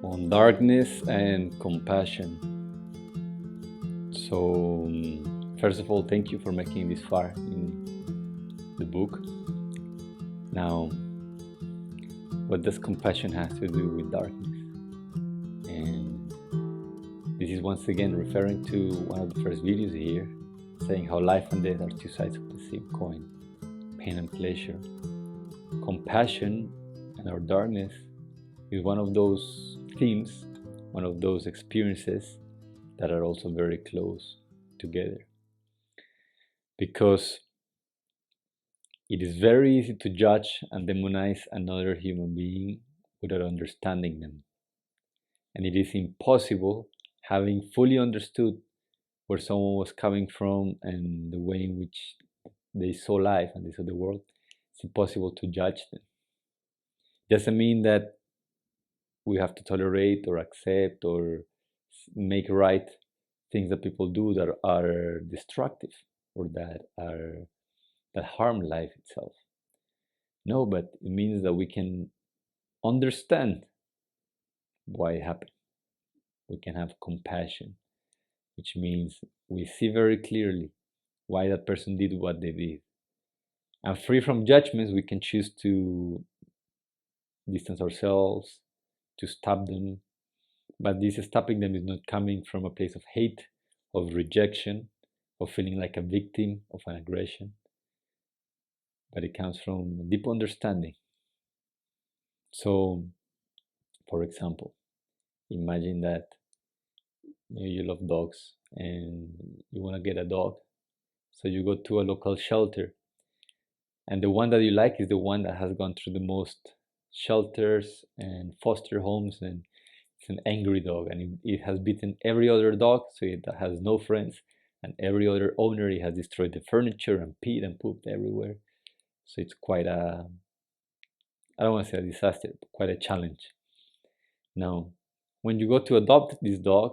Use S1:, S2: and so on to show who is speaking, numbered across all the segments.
S1: on darkness and compassion. So, first of all, thank you for making this far in the book. Now, what does compassion have to do with darkness? And this is once again referring to one of the first videos here, saying how life and death are two sides of the same coin, pain and pleasure. Compassion and our darkness is one of those themes, one of those experiences that are also very close together. Because it is very easy to judge and demonize another human being without understanding them. And it is impossible, having fully understood where someone was coming from and the way in which they saw life and they saw the world, it's impossible to judge them. It doesn't mean that we have to tolerate or accept or make right things that people do that are destructive or that harm life itself. No, but it means that we can understand why it happened. We can have compassion, which means we see very clearly why that person did what they did. And free from judgments, we can choose to distance ourselves, to stop them. But this stopping them is not coming from a place of hate, of rejection, of feeling like a victim of an aggression, but it comes from a deep understanding. So, for example, imagine that maybe you love dogs and you want to get a dog. So you go to a local shelter, and the one that you like is the one that has gone through the most shelters and foster homes, and it's an angry dog, and it has beaten every other dog, so it has no friends, and every other owner, it has destroyed the furniture and peed and pooped everywhere. So it's quite a, I don't want to say a disaster, but quite a challenge. Now, when you go to adopt this dog,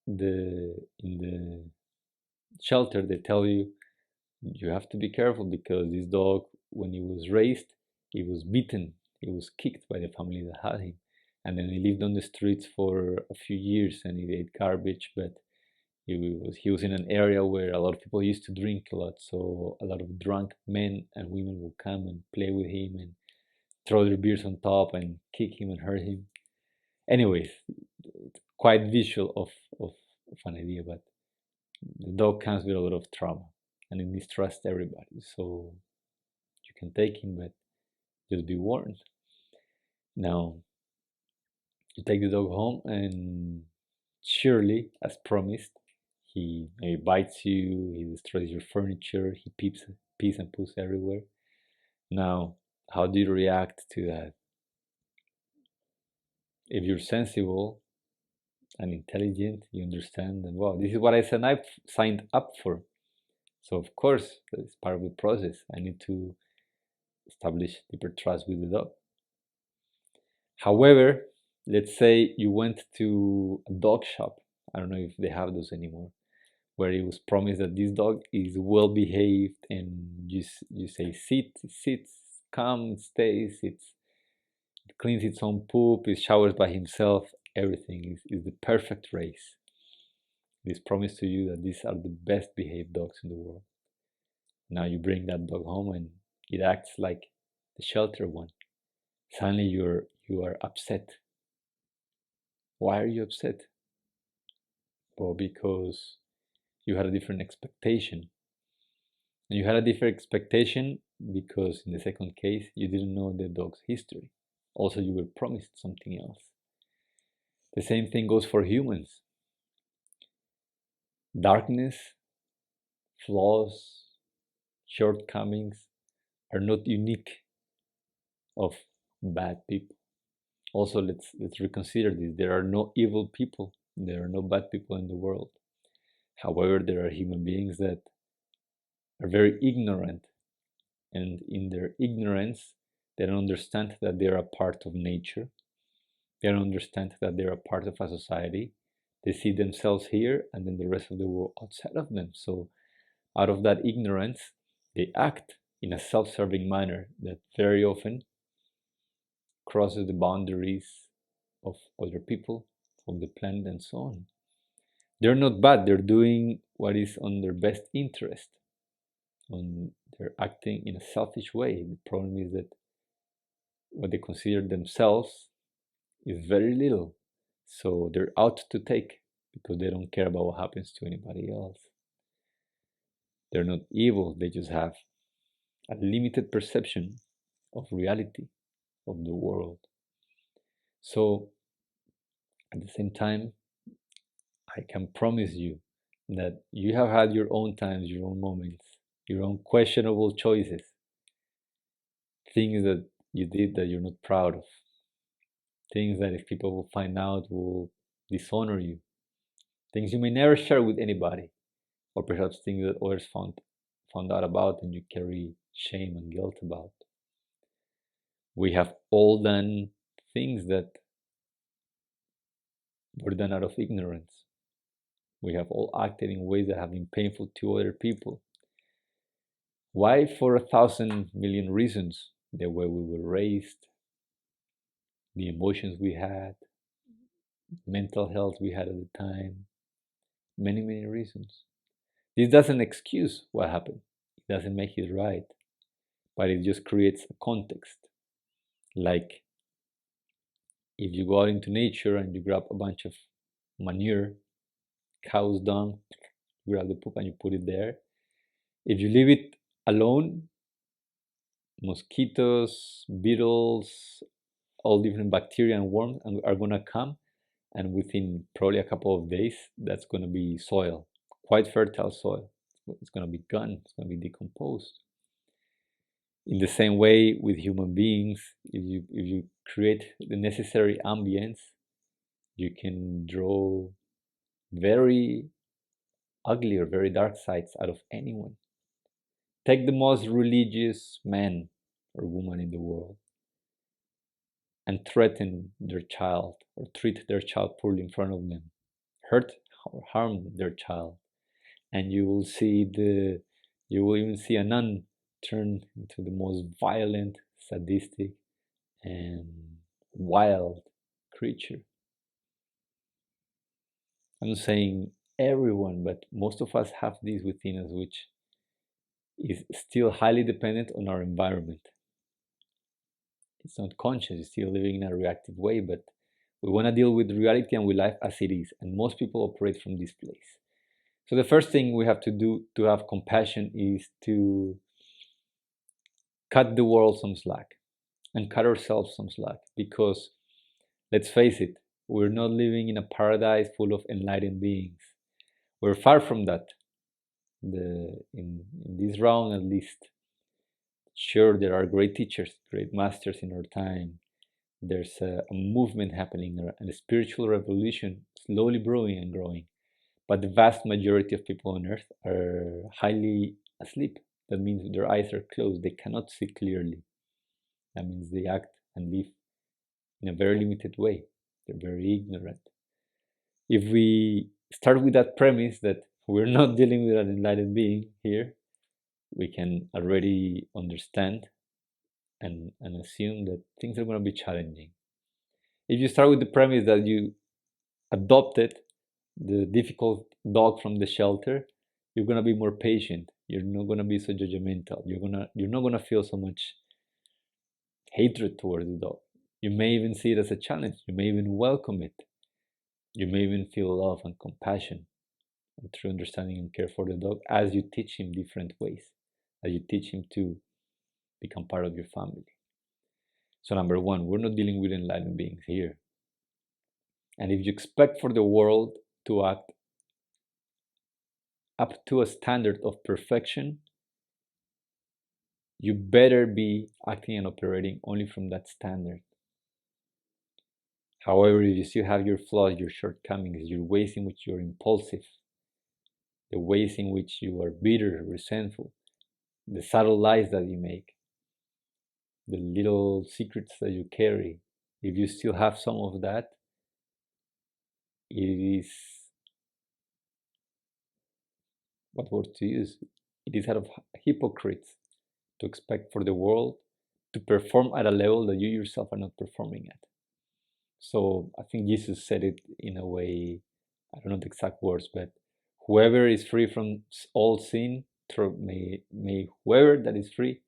S1: in the shelter they tell you you have to be careful because this dog, when he was raised, he was beaten, he was kicked by the family that had him, and then he lived on the streets for a few years and he ate garbage. But he was in an area where a lot of people used to drink a lot, so a lot of drunk men and women would come and play with him and throw their beers on top and kick him and hurt him. Anyways, it's quite visual of an idea, but the dog comes with a lot of trauma and it mistrusts everybody. So you can take him, but just be warned. Now, you take the dog home, and surely, as promised, he maybe bites you, he destroys your furniture, he pees and poos everywhere. Now, how do you react to that? If you're sensible and intelligent, you understand that, wow, this is what I signed up for. So, of course, that's part of the process. I need to establish deeper trust with the dog. However, let's say you went to a dog shop. I don't know if they have those anymore, where it was promised that this dog is well behaved, and you say sit, it sits, come, it stays, it cleans its own poop, it showers by himself, everything is the perfect race. It is promised to you that these are the best behaved dogs in the world. Now you bring that dog home and it acts like the shelter one. Suddenly you are upset. Why are you upset? Well, because you had a different expectation. And you had a different expectation because in the second case, you didn't know the dog's history. Also, you were promised something else. The same thing goes for humans. Darkness, flaws, shortcomings are not unique of bad people. Also, let's reconsider this. There are no evil people. There are no bad people in the world. However, there are human beings that are very ignorant, and in their ignorance, they don't understand that they are a part of nature. They don't understand that they're a part of a society. They see themselves here and then the rest of the world outside of them. So, out of that ignorance, they act in a self serving manner that very often crosses the boundaries of other people, of the planet, and so on. They're not bad. They're doing what is on their best interest. They're acting in a selfish way. The problem is that what they consider themselves is very little. So they're out to take because they don't care about what happens to anybody else. They're not evil. They just have a limited perception of reality, of the world. So at the same time, I can promise you that you have had your own times, your own moments, your own questionable choices, things that you did that you're not proud of, things that if people will find out will dishonor you, things you may never share with anybody, or perhaps things that others found out about and you carry shame and guilt about. We have all done things that were done out of ignorance. We have all acted in ways that have been painful to other people. Why? For 1,000,000,000 reasons. The way we were raised, the emotions we had, mental health we had at the time, many, many reasons. This doesn't excuse what happened. It doesn't make it right, but it just creates a context. Like if you go out into nature and you grab a bunch of manure, cow's dung, grab the poop and you put it there. If you leave it alone, mosquitoes, beetles, all different bacteria and worms are going to come, and within probably a couple of days that's going to be soil, quite fertile soil. It's going to be gone, it's going to be decomposed. In the same way with human beings, if you create the necessary ambience, you can draw very ugly or very dark sides out of anyone. Take the most religious man or woman in the world and threaten their child or treat their child poorly in front of them, hurt or harm their child, and you will even see a nun turn into the most violent, sadistic, and wild creature. I'm not saying everyone, but most of us have this within us, which is still highly dependent on our environment. It's not conscious, it's still living in a reactive way, but we want to deal with reality and with life as it is, and most people operate from this place. So the first thing we have to do to have compassion is to cut the world some slack and cut ourselves some slack, because let's face it, we're not living in a paradise full of enlightened beings. We're far from that. In this round, at least. Sure, there are great teachers, great masters in our time. There's a movement happening, and a spiritual revolution slowly brewing and growing. But the vast majority of people on earth are highly asleep. That means their eyes are closed. They cannot see clearly. That means they act and live in a very limited way. They're very ignorant. If we start with that premise that we're not dealing with an enlightened being here, we can already understand and assume that things are going to be challenging. If you start with the premise that you adopted the difficult dog from the shelter, you're going to be more patient. You're not going to be so judgmental. You're not going to feel so much hatred towards the dog. You may even see it as a challenge. You may even welcome it. You may even feel love and compassion and true understanding and care for the dog as you teach him different ways, as you teach him to become part of your family. So number one, we're not dealing with enlightened beings here. And if you expect for the world to act up to a standard of perfection, you better be acting and operating only from that standard. However, if you still have your flaws, your shortcomings, your ways in which you're impulsive, the ways in which you are bitter, resentful, the subtle lies that you make, the little secrets that you carry, if you still have some of that, it is, what word to use? It is out of hypocrites to expect for the world to perform at a level that you yourself are not performing at. So I think Jesus said it in a way, I don't know the exact words, but whoever is free from all sin, may whoever that is free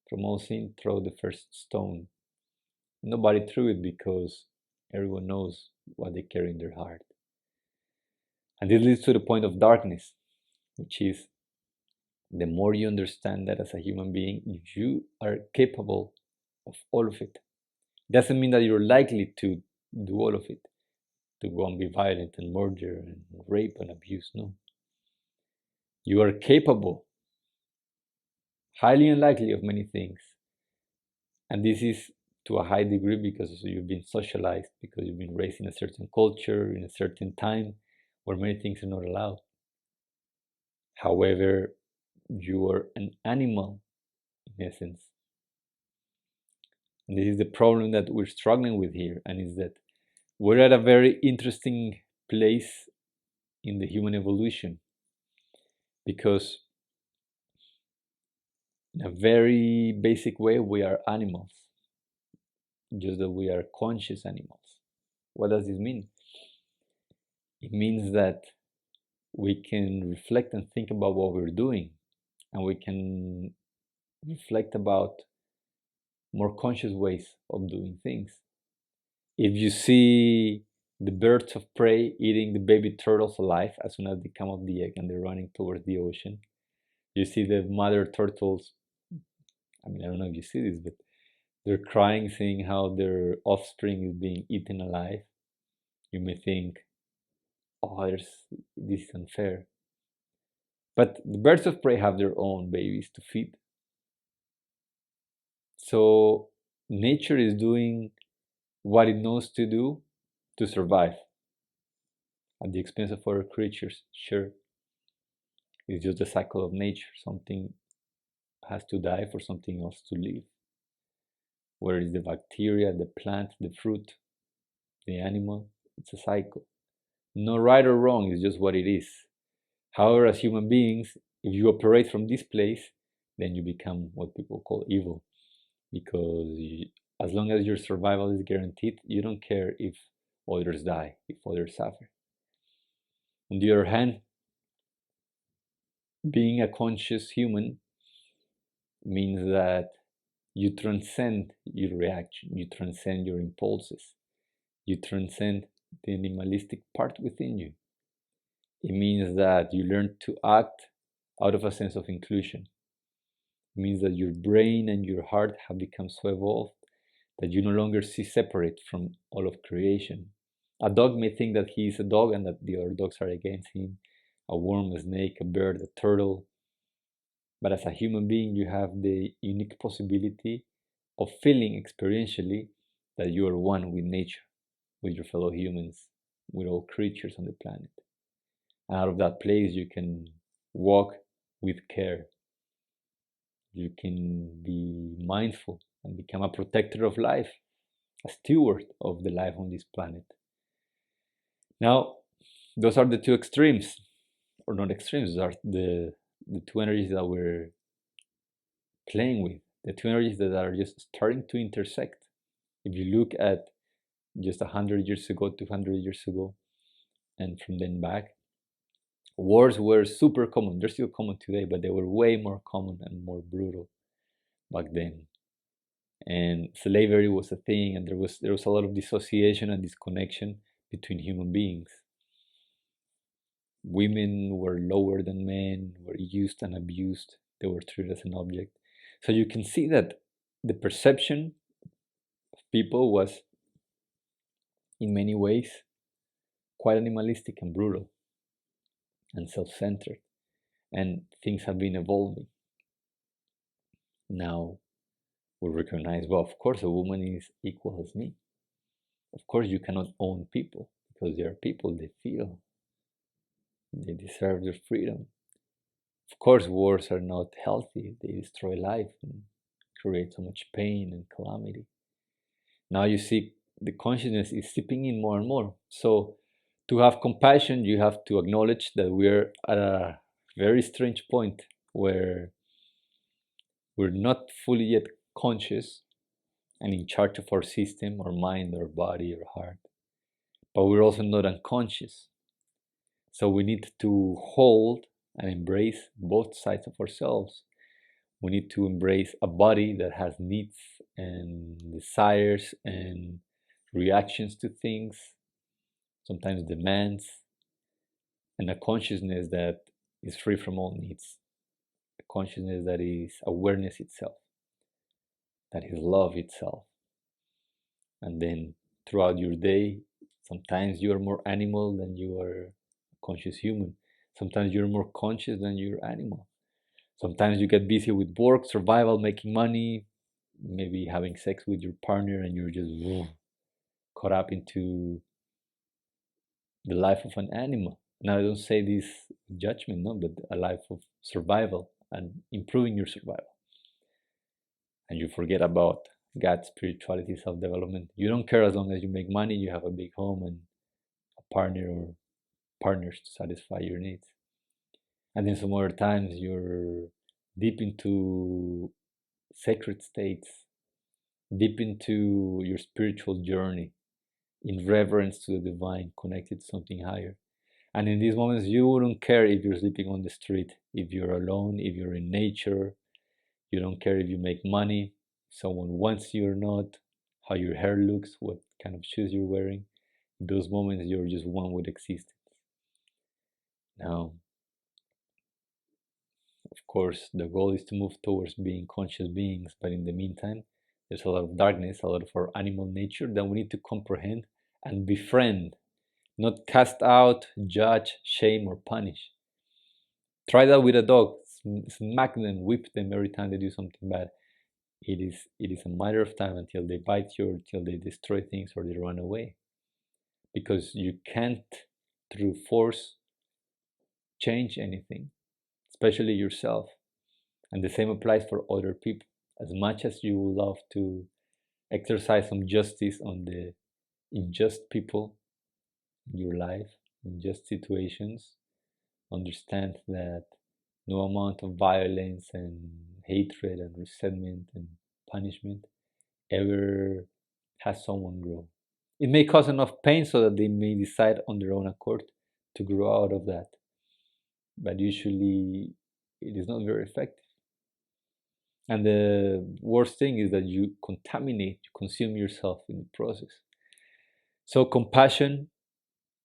S1: from all sin throw the first stone. Nobody threw it because everyone knows what they carry in their heart. And this leads to the point of darkness, which is the more you understand that as a human being, you are capable of all of it. Doesn't mean that you're likely to do all of it, to go and be violent and murder and rape and abuse. No. You are capable, highly unlikely, of many things. And this is to a high degree because you've been socialized, because you've been raised in a certain culture, in a certain time, where many things are not allowed. However, you are an animal in essence. And this is the problem that we're struggling with here, and is that we're at a very interesting place in the human evolution, because in a very basic way we are animals, just that we are conscious animals. What does this mean? It means that we can reflect and think about what we're doing, and we can reflect about more conscious ways of doing things. If you see the birds of prey eating the baby turtles alive as soon as they come off the egg and they're running towards the ocean, you see the mother turtles, I mean, I don't know if you see this, but they're crying, seeing how their offspring is being eaten alive. You may think, oh, this is unfair. But the birds of prey have their own babies to feed. So nature is doing what it knows to do to survive at the expense of other creatures. Sure, it's just the cycle of nature. Something has to die for something else to live. Whether it's the bacteria, the plant, the fruit, the animal, it's a cycle. No right or wrong, it's just what it is. However, as human beings, if you operate from this place, then you become what people call evil. Because as long as your survival is guaranteed, you don't care if others die, if others suffer. On the other hand, being a conscious human means that you transcend your reaction, you transcend your impulses, you transcend the animalistic part within you. It means that you learn to act out of a sense of inclusion. It means that your brain and your heart have become so evolved that you no longer see separate from all of creation. A dog may think that he is a dog and that the other dogs are against him. A worm, a snake, a bird, a turtle. But as a human being, you have the unique possibility of feeling experientially that you are one with nature, with your fellow humans, with all creatures on the planet. And out of that place, you can walk with care. You can be mindful and become a protector of life, a steward of the life on this planet. Now, those are the two extremes, or not extremes, those are the two energies that we're playing with, the two energies that are just starting to intersect. If you look at just 100 years ago, 200 years ago, and from then back, wars were super common. They're still common today, but they were way more common and more brutal back then. And slavery was a thing, and there was a lot of dissociation and disconnection between human beings. Women were lower than men, were used and abused. They were treated as an object. So you can see that the perception of people was, in many ways, quite animalistic and brutal and self-centered. And things have been evolving. Now we recognize, well, of course, a woman is equal as me. Of course, you cannot own people because they are people, they feel. They deserve their freedom. Of course, wars are not healthy. They destroy life and create so much pain and calamity. Now you see the consciousness is seeping in more and more. So to have compassion, you have to acknowledge that we're at a very strange point where we're not fully yet conscious and in charge of our system, our mind, our body, our heart. But we're also not unconscious. So we need to hold and embrace both sides of ourselves. We need to embrace a body that has needs and desires and reactions to things, sometimes demands, and a consciousness that is free from all needs. A consciousness that is awareness itself, that is love itself. And then throughout your day, sometimes you are more animal than you are a conscious human. Sometimes you're more conscious than you're animal. Sometimes you get busy with work, survival, making money, maybe having sex with your partner, and you're just caught up into the life of an animal. Now, I don't say this judgment, no, but a life of survival and improving your survival. And you forget about God, spirituality, self-development. You don't care as long as you make money, you have a big home and a partner or partners to satisfy your needs. And then some other times you're deep into sacred states, deep into your spiritual journey, in reverence to the divine, connected to something higher. And in these moments, you wouldn't care if you're sleeping on the street, if you're alone, if you're in nature. You don't care if you make money, someone wants you or not, how your hair looks, what kind of shoes you're wearing. In those moments, you're just one with existence. Now, of course, the goal is to move towards being conscious beings, but in the meantime, there's a lot of darkness, a lot of our animal nature that we need to comprehend and befriend, not cast out, judge, shame, or punish. Try that with a dog. Smack them, whip them every time they do something bad. It is a matter of time until they bite you, or until they destroy things, or they run away. Because you can't, through force, change anything, especially yourself. And the same applies for other people. As much as you would love to exercise some justice on the unjust people in your life, unjust situations, understand that no amount of violence and hatred and resentment and punishment ever has someone grow. It may cause enough pain so that they may decide on their own accord to grow out of that. But usually it is not very effective. And the worst thing is that you contaminate, you consume yourself in the process. So compassion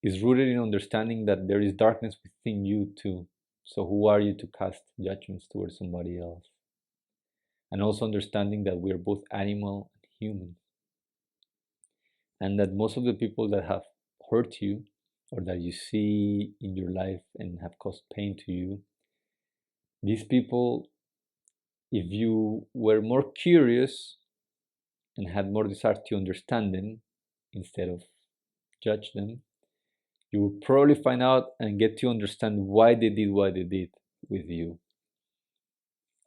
S1: is rooted in understanding that there is darkness within you too. So who are you to cast judgments towards somebody else? And also understanding that we are both animal and human. And that most of the people that have hurt you or that you see in your life and have caused pain to you, these people, if you were more curious and had more desire to understand them instead of judge them, you will probably find out and get to understand why they did what they did with you,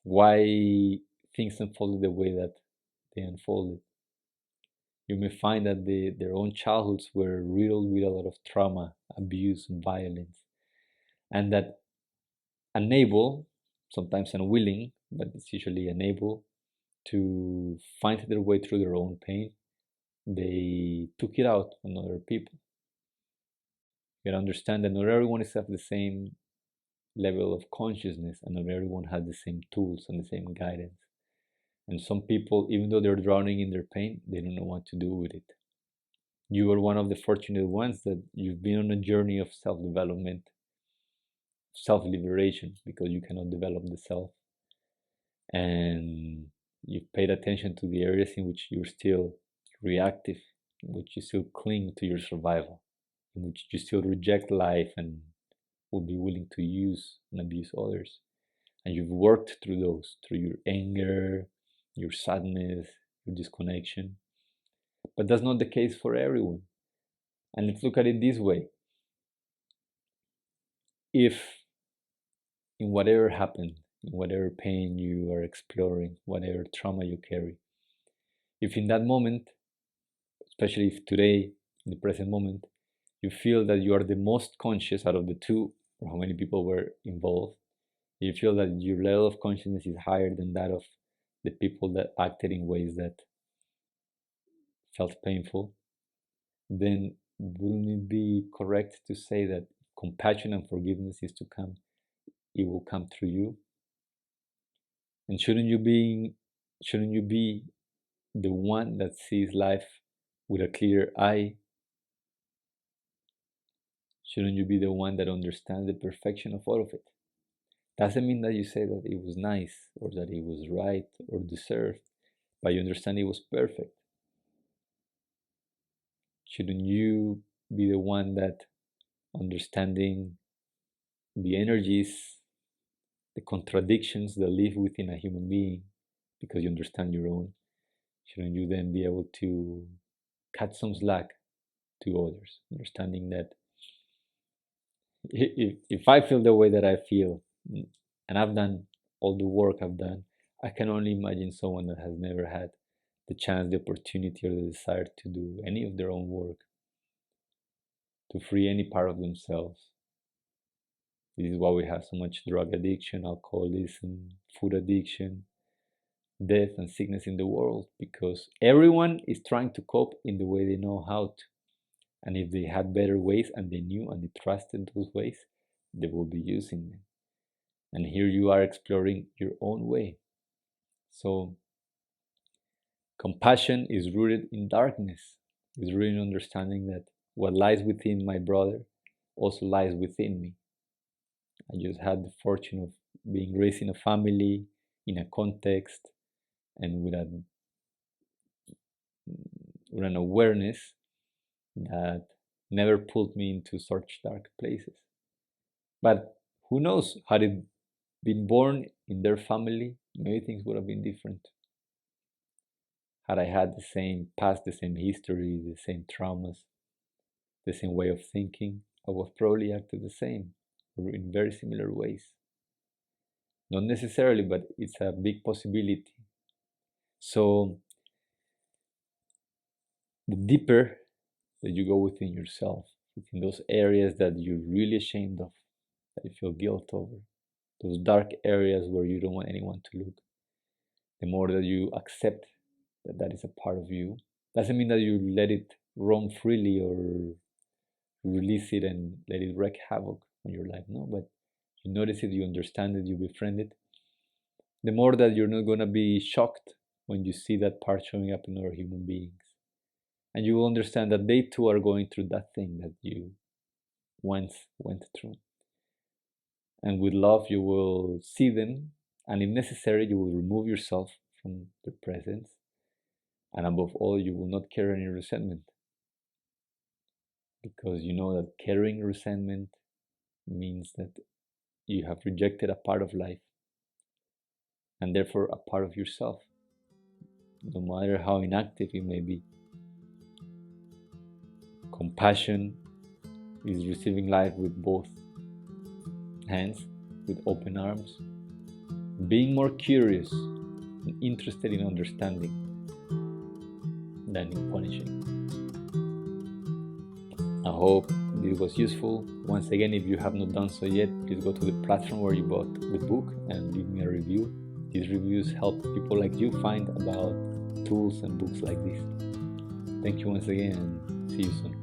S1: why things unfolded the way that they unfolded. You may find that their own childhoods were riddled with a lot of trauma, abuse, and violence, and that unable, sometimes unwilling, but it's usually unable to find their way through their own pain, they took it out on other people. You understand that not everyone is of the same level of consciousness, and not everyone has the same tools and the same guidance. And some people, even though they're drowning in their pain, they don't know what to do with it. You are one of the fortunate ones that you've been on a journey of self-development, self-liberation, because you cannot develop the self. And you've paid attention to the areas in which you're still reactive, in which you still cling to your survival, in which you still reject life and will be willing to use and abuse others. And you've worked through those, through your anger, your sadness, your disconnection. But that's not the case for everyone. And let's look at it this way. If in whatever happened, in whatever pain you are exploring, whatever trauma you carry, if in that moment, especially if today, in the present moment, you feel that you are the most conscious out of the two, or how many people were involved, you feel that your level of consciousness is higher than that of the people that acted in ways that felt painful, then wouldn't it be correct to say that compassion and forgiveness is to come, it will come through you? And shouldn't you be the one that sees life with a clear eye? Shouldn't you be the one that understands the perfection of all of it? Doesn't mean that you say that it was nice or that it was right or deserved, but you understand it was perfect. Shouldn't you be the one that, understanding the energies, the contradictions that live within a human being, because you understand your own, shouldn't you then be able to cut some slack to others, understanding that if I feel the way that I feel, and I've done all the work I've done, I can only imagine someone that has never had the chance, the opportunity, or the desire to do any of their own work, to free any part of themselves. This is why we have so much drug addiction, alcoholism, food addiction, death and sickness in the world, because everyone is trying to cope in the way they know how to. And if they had better ways and they knew and they trusted those ways, they will be using them. And here you are exploring your own way. So compassion is rooted in darkness, is rooted in understanding that what lies within my brother also lies within me. I just had the fortune of being raised in a family, in a context, and with an awareness that never pulled me into such dark places. But who knows, had it been born in their family, maybe things would have been different. Had I had the same past, the same history, the same traumas, the same way of thinking, I would have probably acted the same, or in very similar ways. Not necessarily, but it's a big possibility. So the deeper that you go within yourself, within those areas that you're really ashamed of, that you feel guilt over, those dark areas where you don't want anyone to look, the more that you accept that that is a part of you. Doesn't mean that you let it roam freely or release it and let it wreak havoc on your life. No, but you notice it, you understand it, you befriend it. The more that you're not going to be shocked when you see that part showing up in other human beings. And you will understand that they too are going through that thing that you once went through. And with love, you will see them, and if necessary, you will remove yourself from their presence. And above all, you will not carry any resentment, because you know that carrying resentment means that you have rejected a part of life, and therefore a part of yourself, no matter how inactive it may be. Compassion is receiving life with both hands, with open arms, being more curious and interested in understanding than in punishing. I hope this was useful. Once again, if you have not done so yet, please go to the platform where you bought the book and leave me a review. These reviews help people like you find about tools and books like this. Thank you once again, and see you soon.